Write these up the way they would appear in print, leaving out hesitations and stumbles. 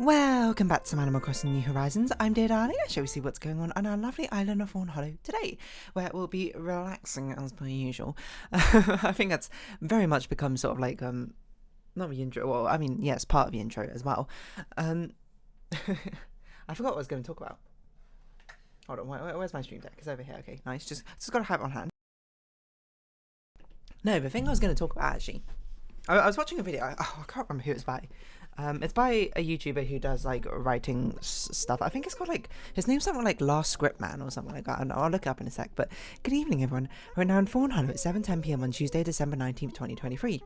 Welcome back to some Animal Crossing New Horizons. I'm videodiary. Shall we see what's going on our lovely island of Fawnhollow today, where we'll be relaxing as per usual. I think that's very much become sort of like not the intro. Well, I mean, yes, part of the intro as well. I forgot what I was going to talk about. Hold on, where's my stream deck? It's over here. Okay, nice. Just got to have it on hand. No, the thing I was going to talk about actually, I was watching a video. I can't remember who it's by. It's by a YouTuber who does like writing stuff. I think it's called like, his name's something like Last Script Man or something like that, and I'll look it up in a sec. But good evening, everyone. We're now in Fawnhallow at 7:10 p.m. on Tuesday, December 19th, 2023.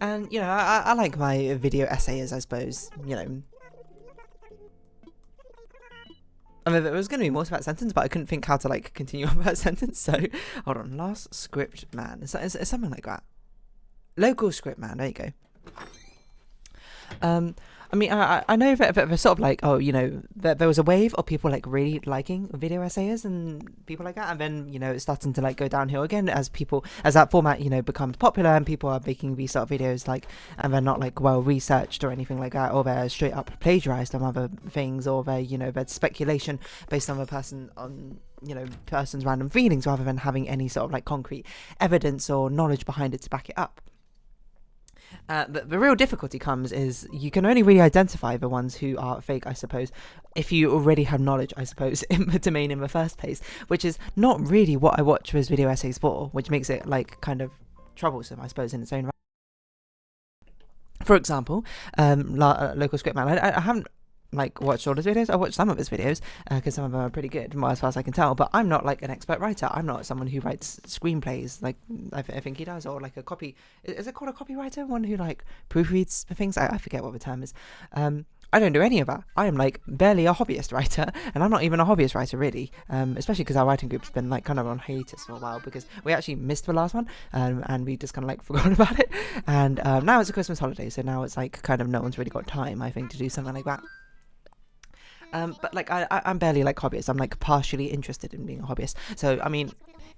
And you know, I like my video essays, I suppose. You know, I mean, it was going to be more to that sentence, but I couldn't think how to like continue on that sentence. So hold on, Last Script Man. It's something like that. Local Script Man. There you go. I mean, I know that they're sort of like, oh, you know, there was a wave of people like really liking video essays and people like that, and then, you know, it's starting to like go downhill again as that format, you know, becomes popular and people are making these sort of videos like, and they're not like well researched or anything like that, or they're straight up plagiarized on other things, or they're, you know, there's speculation based on person's random feelings rather than having any sort of like concrete evidence or knowledge behind it to back it up. The real difficulty comes is you can only really identify the ones who are fake, I suppose, if you already have knowledge, I suppose, in the domain in the first place, which is not really what I watch those video essays for, which makes it like kind of troublesome, I suppose, in its own right. For example, Local Script Man, I haven't like watched all his videos. I watched some of his videos because some of them are pretty good, as far as I can tell, but I'm not like an expert writer. I'm not someone who writes screenplays like I think he does, or like a copy, is it called a copywriter, one who like proofreads things? I forget what the term is. I don't do any of that. I am like barely a hobbyist writer, and I'm not even a hobbyist writer really, especially because our writing group's been like kind of on hiatus for a while because we actually missed the last one, and we just kind of like forgot about it, and now it's a Christmas holiday, so now it's like kind of no one's really got time, I think, to do something like that. But like I'm barely like hobbyist. I'm like partially interested in being a hobbyist. So I mean,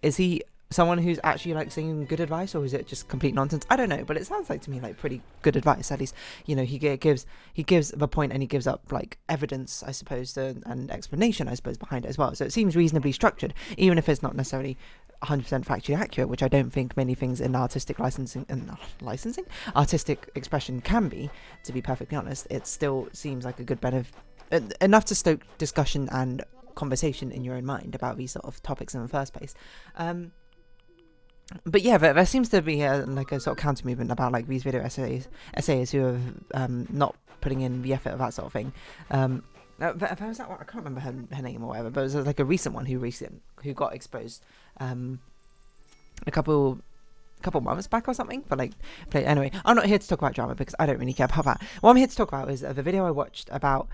is he someone who's actually like saying good advice, or is it just complete nonsense? I don't know, but it sounds like to me like pretty good advice. At least, you know, he gives the point, and he gives up like evidence, I suppose, and explanation, I suppose, behind it as well. So it seems reasonably structured, even if it's not necessarily 100% factually accurate, which I don't think many things in artistic artistic expression can be. To be perfectly honest, it still seems like a good benefit. Enough to stoke discussion and conversation in your own mind about these sort of topics in the first place. But yeah, there seems to be like a sort of counter movement about like these video essayists who are not putting in the effort of that sort of thing. There was that one, I can't remember her name or whatever, but it was like a recent one who got exposed a couple months back or something, but like anyway, I'm not here to talk about drama because I don't really care about that. What I'm here to talk about is the video I watched about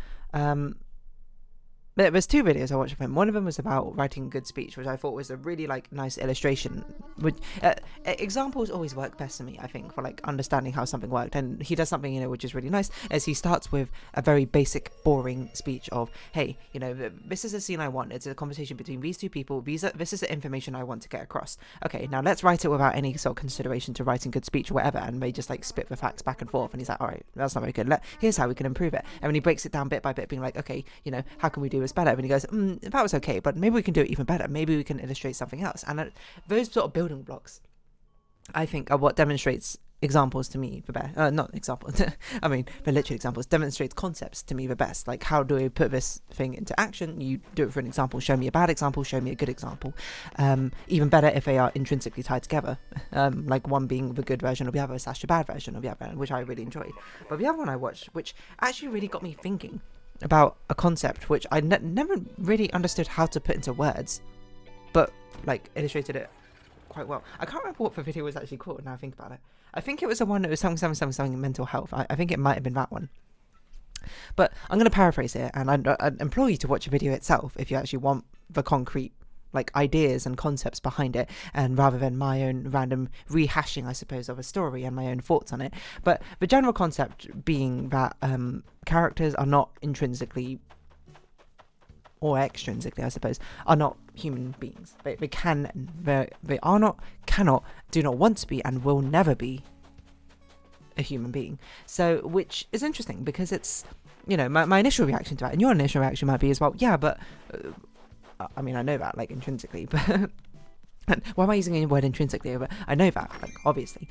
there was two videos I watched of him. One of them was about writing good speech, which I thought was a really like nice illustration. Which examples always work best to me, I think, for like understanding how something worked. And he does something, you know, which is really nice, as he starts with a very basic, boring speech of, hey, you know, this is a scene I want. It's a conversation between these two people. This is the information I want to get across. Okay, now let's write it without any sort of consideration to writing good speech or whatever. And they just like spit the facts back and forth. And he's like, all right, that's not very good. Here's how we can improve it. And when he breaks it down bit by bit, being like, okay, you know, how can we do this better? And he goes, that was okay, but maybe we can do it even better. Maybe we can illustrate something else. And those sort of building blocks, I think, are what demonstrates examples to me the best. Not examples, I mean, the literal examples, demonstrates concepts to me the best. Like, how do we put this thing into action? You do it for an example, show me a bad example, show me a good example. Even better if they are intrinsically tied together, like one being the good version of the other / the bad version of the other, which I really enjoyed. But the other one I watched, which actually really got me thinking about a concept which I never really understood how to put into words, but like illustrated it quite well. I can't remember what the video was actually called now I think about it. I think it was the one that was something mental health. I think it might have been that one. But I'm going to paraphrase it, and I'd implore you to watch the video itself if you actually want the concrete like ideas and concepts behind it, and rather than my own random rehashing, I suppose, of a story and my own thoughts on it. But the general concept being that characters are not intrinsically or extrinsically, I suppose, are not human beings. They are not, cannot, do not want to be, and will never be a human being. So, which is interesting because it's, you know, my initial reaction to that, and your initial reaction might be as well, yeah, but I mean, I know that, like, intrinsically, but why am I using the word intrinsically? But I know that, like, obviously,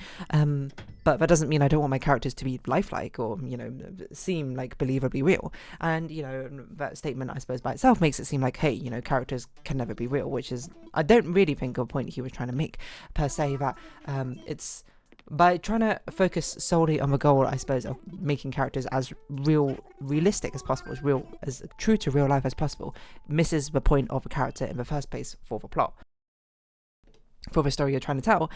but that doesn't mean I don't want my characters to be lifelike or, you know, seem like believably real. And, you know, that statement, I suppose, by itself makes it seem like, hey, you know, characters can never be real, which is, I don't really think a point he was trying to make per se, that it's by trying to focus solely on the goal, I suppose, of making characters as realistic as possible, as true to real life as possible, misses the point of a character in the first place for the plot, for the story you're trying to tell,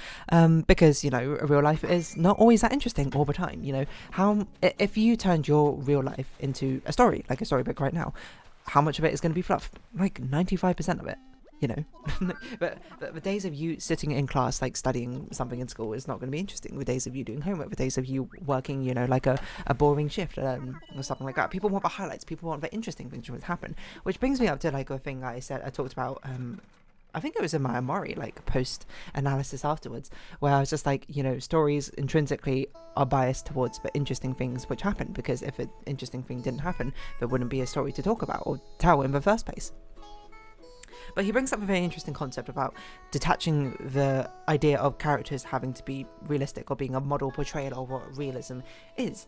because, you know, real life is not always that interesting all the time. You know, if you turned your real life into a story, like a storybook right now, how much of it is going to be fluff? Like 95% of it. You know, but the days of you sitting in class, like studying something in school, is not going to be interesting. The days of you doing homework, the days of you working, you know, like a boring shift or something like that. People want the highlights. People want the interesting things to happen. Which brings me up to like a thing I talked about. I think it was in my Amari, like, post analysis afterwards, where I was just like, you know, stories intrinsically are biased towards the interesting things which happen, because if an interesting thing didn't happen, there wouldn't be a story to talk about or tell in the first place. But he brings up a very interesting concept about detaching the idea of characters having to be realistic or being a model portrayal of what realism is.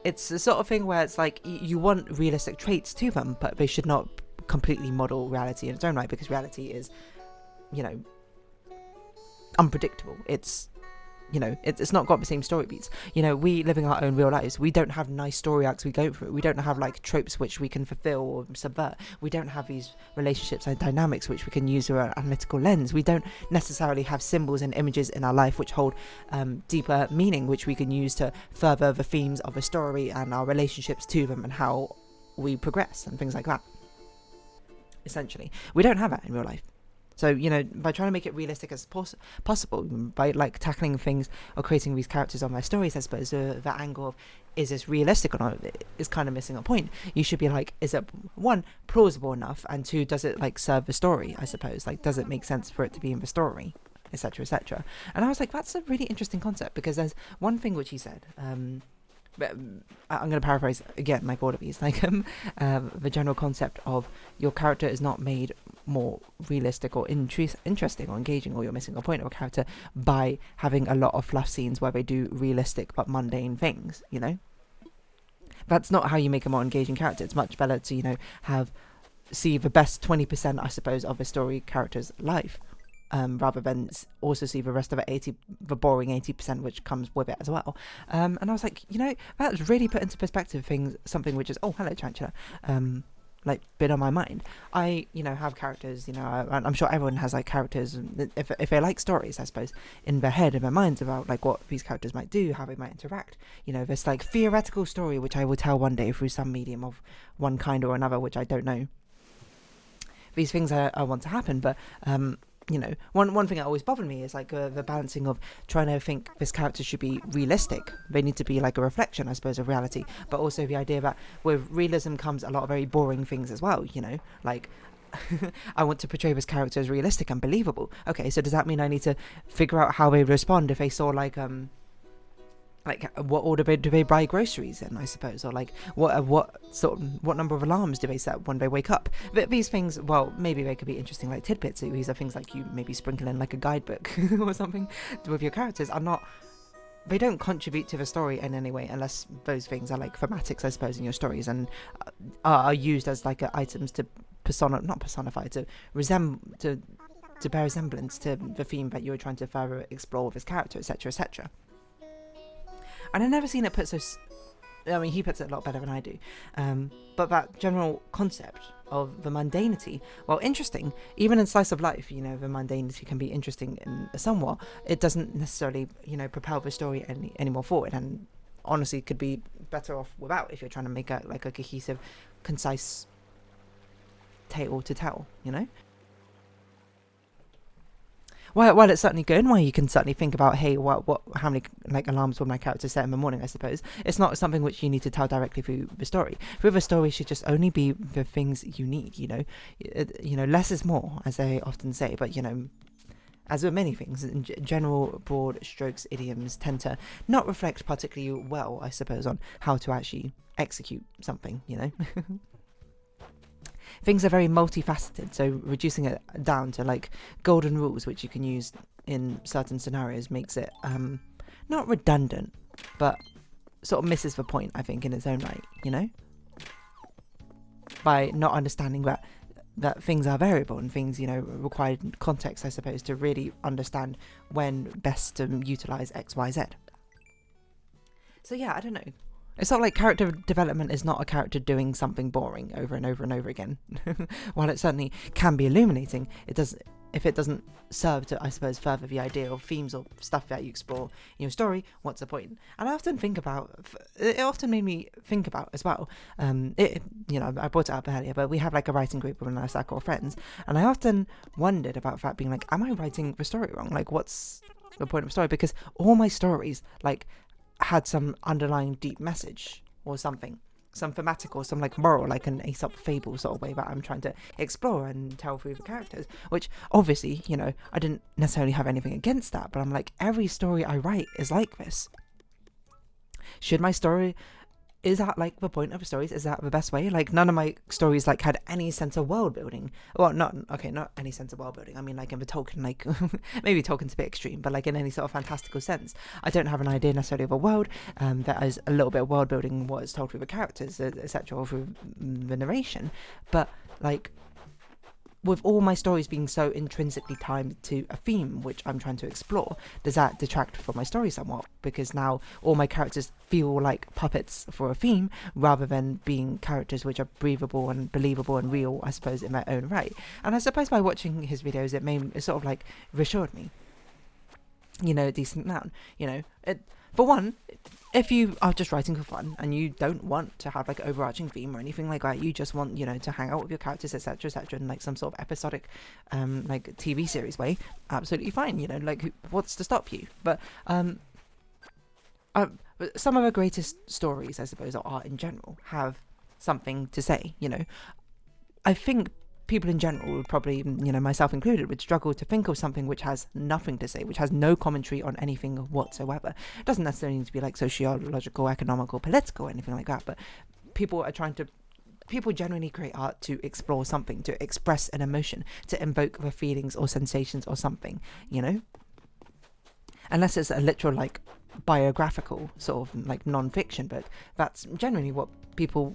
It's the sort of thing where it's like you want realistic traits to them, but they should not completely model reality in its own right, because reality is, you know, unpredictable. It's, you know, it's not got the same story beats. You know, we living our own real lives, we don't have nice story arcs we go through. We don't have like tropes which we can fulfill or subvert. We don't have these relationships and dynamics which we can use through an analytical lens. We don't necessarily have symbols and images in our life which hold deeper meaning, which we can use to further the themes of a story and our relationships to them and how we progress and things like that. Essentially, we don't have that in real life. So, you know, by trying to make it realistic as possible, by like tackling things or creating these characters on my stories, I suppose the angle of, is this realistic or not, is kind of missing a point. You should be like, is it, one, plausible enough, and two, does it like serve the story, I suppose, like, does it make sense for it to be in the story, etc., etc. And I was like, that's a really interesting concept, because there's one thing which he said, but I'm going to paraphrase again, like all of these, like the general concept of your character is not made more realistic or interesting or engaging, or you're missing a point of a character by having a lot of fluff scenes where they do realistic but mundane things, you know? That's not how you make a more engaging character. It's much better to, you know, see the best 20%, I suppose, of a story character's life, rather than also see the rest of it, the boring 80% which comes with it as well. And I was like, you know, that's really put into perspective something which is, oh, hello, Tarantula, like, been on my mind. I, you know, have characters, you know, I'm sure everyone has like characters, if they like stories, I suppose, in their head, in their minds, about like what these characters might do, how they might interact. You know, this like theoretical story which I will tell one day through some medium of one kind or another, which I don't know. These things I want to happen, but you know, one thing that always bothered me is like the balancing of trying to think this character should be realistic. They need to be like a reflection, I suppose, of reality, but also the idea that with realism comes a lot of very boring things as well, you know, like I want to portray this character as realistic and believable. Okay, so does that mean I need to figure out how they respond if they saw like what order do they buy groceries in, I suppose, or like what number of alarms do they set when they wake up? But these things, well, maybe they could be interesting like tidbits. These are things like you maybe sprinkle in like a guidebook or something with your characters. They don't contribute to the story in any way unless those things are like thematics, I suppose, in your stories, and are used as like items to to bear resemblance to the theme that you're trying to further explore with this character, etc., etc. And I've never seen it put so... I mean, he puts it a lot better than I do. But that general concept of the mundanity, well, interesting. Even in slice of life, you know, the mundanity can be interesting in somewhat. It doesn't necessarily, you know, propel the story any more forward. And honestly, could be better off without, if you're trying to make a cohesive, concise tale to tell, you know? While it's certainly good, and while you can certainly think about, hey, how many like alarms will my character set in the morning, I suppose, it's not something which you need to tell directly through the story. Through the story should just only be the things you need, you know. You know, less is more, as they often say, but, you know, as with many things, in general broad strokes, idioms tend to not reflect particularly well, I suppose, on how to actually execute something, you know. Things are very multifaceted, so reducing it down to like golden rules which you can use in certain scenarios makes it not redundant, but sort of misses the point, I think, in its own right, you know, by not understanding that things are variable and things, you know, require context, I suppose, to really understand when best to utilize X, Y, Z. So yeah, I don't know. It's not like character development is not a character doing something boring over and over and over again. While it certainly can be illuminating, if it doesn't serve to, I suppose, further the idea of themes or stuff that you explore in your story, what's the point? And I often think about, it often made me think about as well, you know, I brought it up earlier, but we have like a writing group with a circle of friends, and I often wondered about that being like, am I writing the story wrong? Like, what's the point of the story? Because all my stories, like, had some underlying deep message or something, some thematic or some like moral, like an Aesop fable sort of way that I'm trying to explore and tell through the characters, which obviously, you know, I didn't necessarily have anything against that, but I'm like, every story I write is like this. Should my story, is that like the point of the stories? Is that the best way? Like, none of my stories like had any sense of world building. Well, not any sense of world building. I mean, like in the Tolkien, like maybe Tolkien's a bit extreme, but like in any sort of fantastical sense, I don't have an idea necessarily of a world. That is a little bit of world building in what is told through the characters, etc., or through the narration. But like, with all my stories being so intrinsically tied to a theme which I'm trying to explore, does that detract from my story somewhat? Because now all my characters feel like puppets for a theme, rather than being characters which are breathable and believable and real, I suppose, in their own right. And I suppose by watching his videos, it sort of like reassured me, you know, a decent amount. You know, for one, if you are just writing for fun and you don't want to have like an overarching theme or anything like that, you just want, you know, to hang out with your characters, etc., etc., in like some sort of episodic like TV series way, absolutely fine, you know, like what's to stop you? But some of the greatest stories, I suppose, or art in general, have something to say, you know. I think people in general would probably, you know, myself included, would struggle to think of something which has nothing to say, which has no commentary on anything whatsoever. It doesn't necessarily need to be like sociological, economical, political, anything like that, but people generally create art to explore something, to express an emotion, to invoke the feelings or sensations or something, you know? Unless it's a literal, like, biographical sort of like non-fiction book, that's generally what people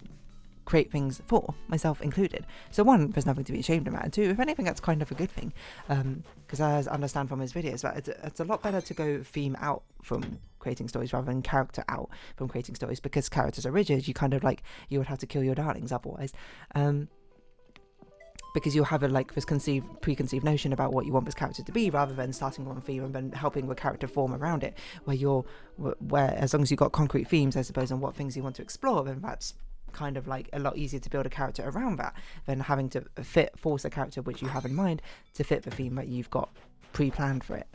create things for, myself included. So one, there's nothing to be ashamed about, and two, if anything, that's kind of a good thing, because as I understand from his videos, that it's a lot better to go theme out from creating stories rather than character out from creating stories, because characters are rigid. You kind of like, you would have to kill your darlings otherwise, because you'll have a like this preconceived notion about what you want this character to be, rather than starting on a theme and then helping the character form around it, where as long as you've got concrete themes, I suppose, and what things you want to explore, then that's kind of like a lot easier to build a character around that than having to force a character which you have in mind to fit the theme that you've got pre-planned for it,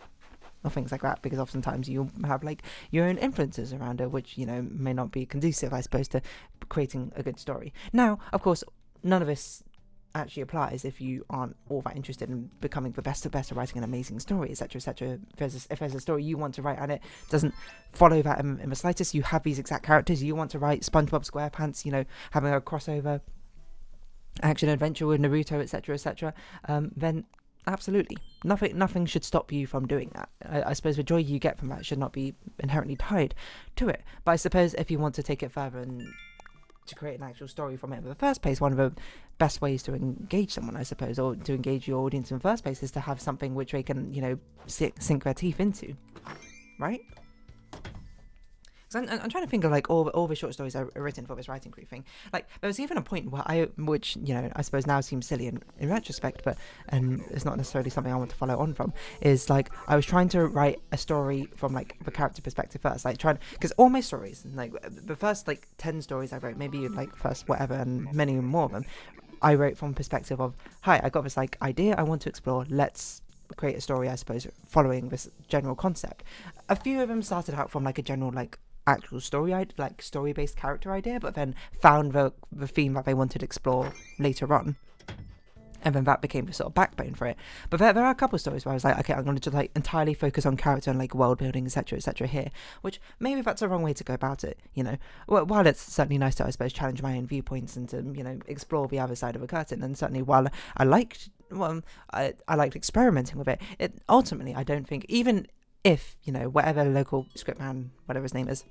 or things like that, because oftentimes you'll have like your own influences around it, which, you know, may not be conducive, I suppose, to creating a good story. Now, of course, none of this actually applies if you aren't all that interested in becoming the best of best at writing an amazing story, etc., etc. If there's a story you want to write and it doesn't follow that in the slightest, you have these exact characters, you want to write SpongeBob SquarePants, you know, having a crossover action adventure with Naruto, etc., etc., then absolutely nothing should stop you from doing that. I suppose the joy you get from that should not be inherently tied to it. But I suppose if you want to take it further and to create an actual story from it in the first place, one of the best ways to engage someone, I suppose, or to engage your audience in the first place, is to have something which they can, you know, sink their teeth into, right? So I'm trying to think of like all the short stories I've written for this writing group thing. Like, there was even a point where which, you know, I suppose now seems silly in retrospect, but it's not necessarily something I want to follow on from, is like I was trying to write a story from like the character perspective first, like because all my stories, like the first like 10 stories I wrote, maybe like first whatever, and many more of them, I wrote from perspective of, hi, I got this like idea I want to explore, let's create a story, I suppose, following this general concept. A few of them started out from like a general like actual story, like story-based character idea, but then found the theme that they wanted to explore later on, And then that became the sort of backbone for it. But there are a couple of stories where I was like, okay, I'm going to just like entirely focus on character and like world building, etc., here. Which maybe that's the wrong way to go about it, you know. While it's certainly nice to, I suppose, challenge my own viewpoints and to, you know, explore the other side of a curtain. And certainly while I liked experimenting with it, ultimately I don't think, even if, you know, whatever local script man, whatever his name is,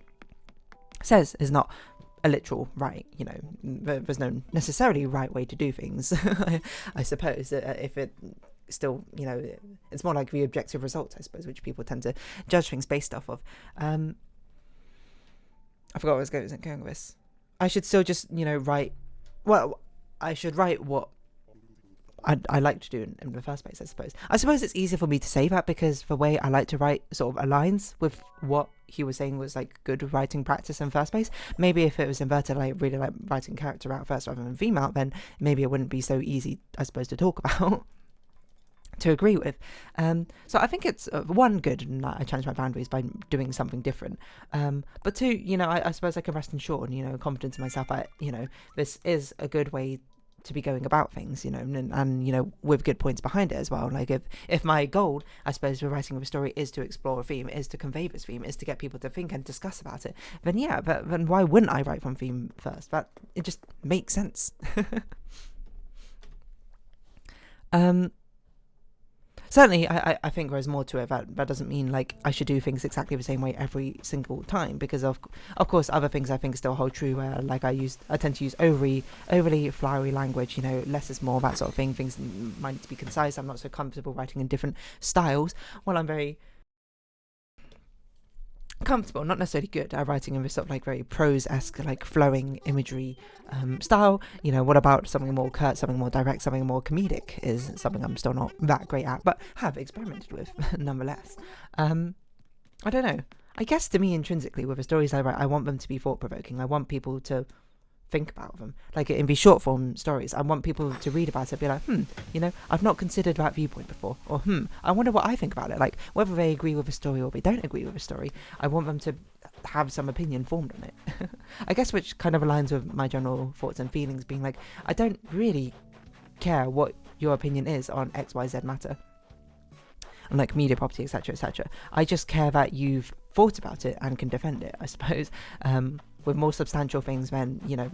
says is not a literal right, you know, there's no necessarily right way to do things. I suppose if it still, you know, it's more like the objective results, I suppose, which people tend to judge things based off of. I forgot where I was going with this. I should still just, you know, I should write what I like to do in the first place, I suppose. I suppose it's easier for me to say that because the way I like to write sort of aligns with what he was saying was like good writing practice in the first place. Maybe if it was inverted, like really like writing character out first rather than theme out, then maybe it wouldn't be so easy, I suppose, to talk about. To agree with. So I think it's one, good, and I challenge my boundaries by doing something different. But two, you know, I suppose I can rest assured, you know, confident in myself that, you know, this is a good way to be going about things, you know, and you know, with good points behind it as well. Like if my goal, I suppose, with writing of a story is to explore a theme, is to convey this theme, is to get people to think and discuss about it, then yeah, but then why wouldn't I write from theme first? That it just makes sense. Certainly, I think there's more to it. That doesn't mean like I should do things exactly the same way every single time, because of course other things I think still hold true. Where like I tend to use overly flowery language. You know, less is more, that sort of thing. Things might need to be concise. I'm not so comfortable writing in different styles. While I'm very comfortable, not necessarily good, at writing in this sort of like very prose-esque, like flowing imagery style. You know, what about something more curt, something more direct, something more comedic is something I'm still not that great at, but have experimented with nonetheless. I don't know. I guess to me, intrinsically, with the stories I write, I want them to be thought-provoking. I want people to think about them. Like in these short form stories, I want people to read about it and be like, you know, I've not considered that viewpoint before, or I wonder what I think about it. Like whether they agree with a story or they don't agree with a story, I want them to have some opinion formed on it. I guess, which kind of aligns with my general thoughts and feelings, being like, I don't really care what your opinion is on XYZ matter, and like media property, etc. I just care that you've thought about it and can defend it, I suppose. With more substantial things, then, you know,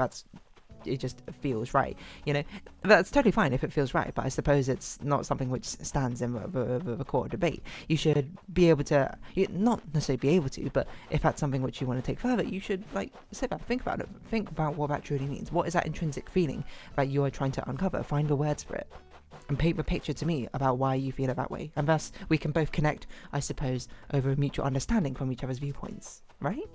it just feels right. You know, that's totally fine if it feels right, but I suppose it's not something which stands in the court of debate. You should be able to, not necessarily be able to, but if that's something which you want to take further, you should like sit back, think about it, think about what that truly means. What is that intrinsic feeling that you are trying to uncover? Find the words for it and paint the picture to me about why you feel it that way, and thus we can both connect, I suppose, over a mutual understanding from each other's viewpoints, right?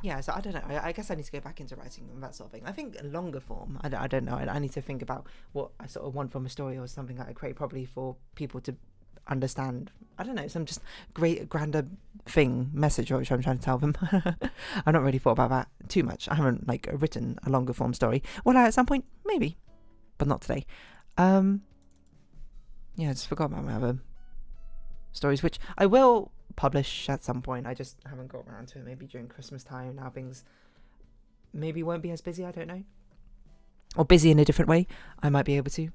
Yeah, so I don't know. I guess I need to go back into writing and that sort of thing. I think longer form, I don't know. I need to think about what I sort of want from a story or something that I create, probably for people to understand. I don't know, some just great, grander message which I'm trying to tell them. I've not really thought about that too much. I haven't like written a longer form story. Well, at some point, maybe, but not today. Yeah, I just forgot about my other stories, which I will publish at some point. I just haven't got around to it. Maybe during Christmas time. Now things maybe won't be as busy, I don't know, or busy in a different way. I might be able to.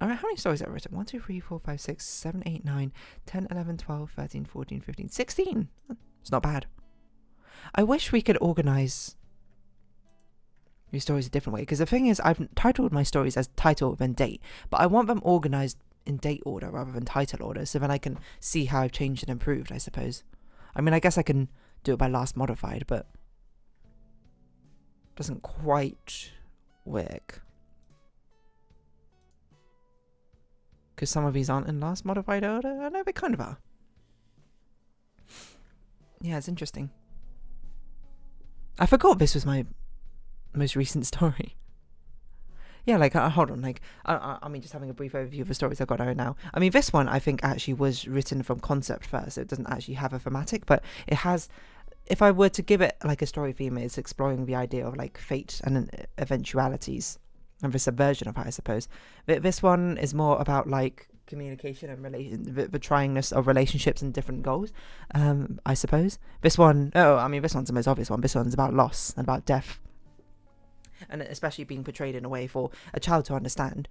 Alright, how many stories have I written? 1, 2, 3, 4, 5, 6, 7, 8, 9, 10, 11, 12, 13, 14, 15, 16. It's not bad. I wish we could organise these stories a different way, because the thing is, I've titled my stories as title then date, but I want them organised in date order rather than title order, so then I can see how I've changed and improved, I suppose. I mean, I guess I can do it by last modified, but it doesn't quite work, because some of these aren't in last modified order. I know they kind of are. Yeah, it's interesting. I forgot this was my most recent story. Yeah, like, hold on, like, I mean, just having a brief overview of the stories I've got out now. I mean, this one, I think, actually was written from concept first, so it doesn't actually have a thematic, but it has, if I were to give it, like, a story theme, it's exploring the idea of, like, fate and eventualities, and the subversion of it, I suppose. This one is more about, like, communication and the tryingness of relationships and different goals, I suppose. This one, this one's the most obvious one. This one's about loss and about death. and especially being portrayed in a way for a child to understand.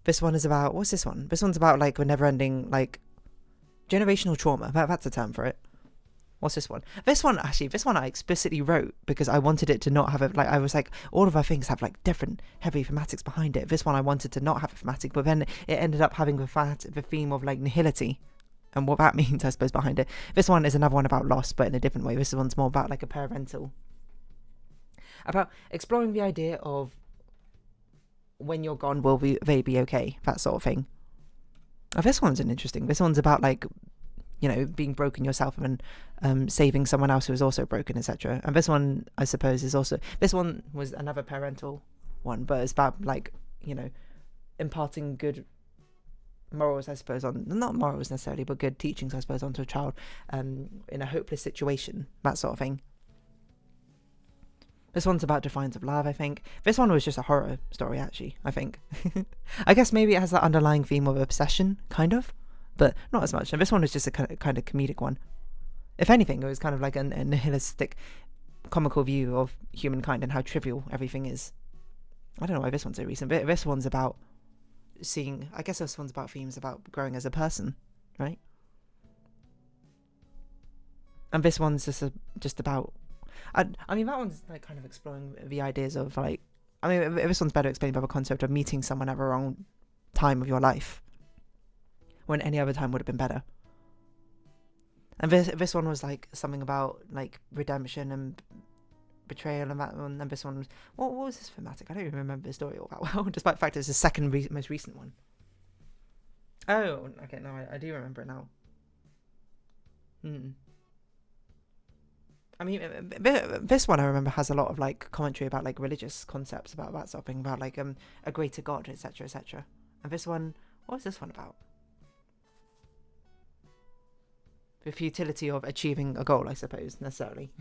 This one is about, what's this one? This one's about like a never-ending, like, generational trauma. That's a term for it. What's this one? This one I explicitly wrote because I wanted it to not have it, like, I was like, all of our things have like different heavy thematics behind it. This one I wanted to not have a thematic, but then it ended up having the theme of like nihility and what that means, I suppose, behind it. This one is another one about loss, but in a different way. This one's more about like a parental, about exploring the idea of when you're gone, will they be okay? That sort of thing. Oh, this one's interesting. This one's about like, you know, being broken yourself and saving someone else who is also broken, etc. And this one, I suppose, is also, this one was another parental one, but it's about like, you know, imparting good morals, I suppose, on, not morals necessarily, but good teachings, I suppose, onto a child in a hopeless situation, that sort of thing. This one's about defiance of love, I think. This one was just a horror story, actually, I think. I guess maybe it has that underlying theme of obsession, kind of, but not as much. And this one was just a kind of comedic one. If anything, it was kind of like a nihilistic, comical view of humankind and how trivial everything is. I don't know why this one's so recent, but this one's about seeing, I guess this one's about themes about growing as a person, right? And this one's just about, I mean, that one's like kind of exploring the ideas of like, I mean, this one's better explained by the concept of meeting someone at the wrong time of your life, when any other time would have been better. And this one was like something about like redemption and betrayal, and that one. And this one was, what was this thematic? I don't even remember the story all that well, despite the fact it's the second most recent one. Oh, okay, no, I do remember it now. I mean, this one I remember has a lot of like commentary about like religious concepts, about that sort of thing, about like a greater God, etc., etc. And this one, what is this one about? The futility of achieving a goal, I suppose, necessarily,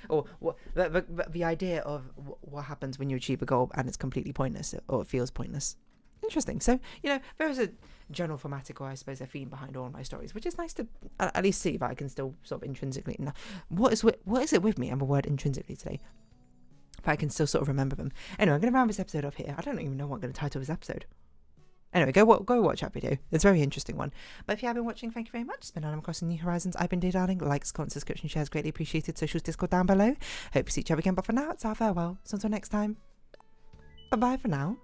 or what the idea of what happens when you achieve a goal and it's completely pointless, or it feels pointless. Interesting. So, you know, there is a general thematic, or I suppose a theme behind all my stories, which is nice to at least see that I can still sort of intrinsically, what is it with me and the word intrinsically today, but I can still sort of remember them. Anyway, I'm going to round this episode off here. I don't even know what I'm going to title this episode. Anyway, go watch that video. It's a very interesting one. But if you have been watching, thank you very much. It's been Adam Crossing New Horizons. I've been Dear Darling. Likes, comments, subscription, shares, greatly appreciated. Socials, Discord down below. Hope to see each other again. But for now, it's our farewell. So until next time, bye-bye for now.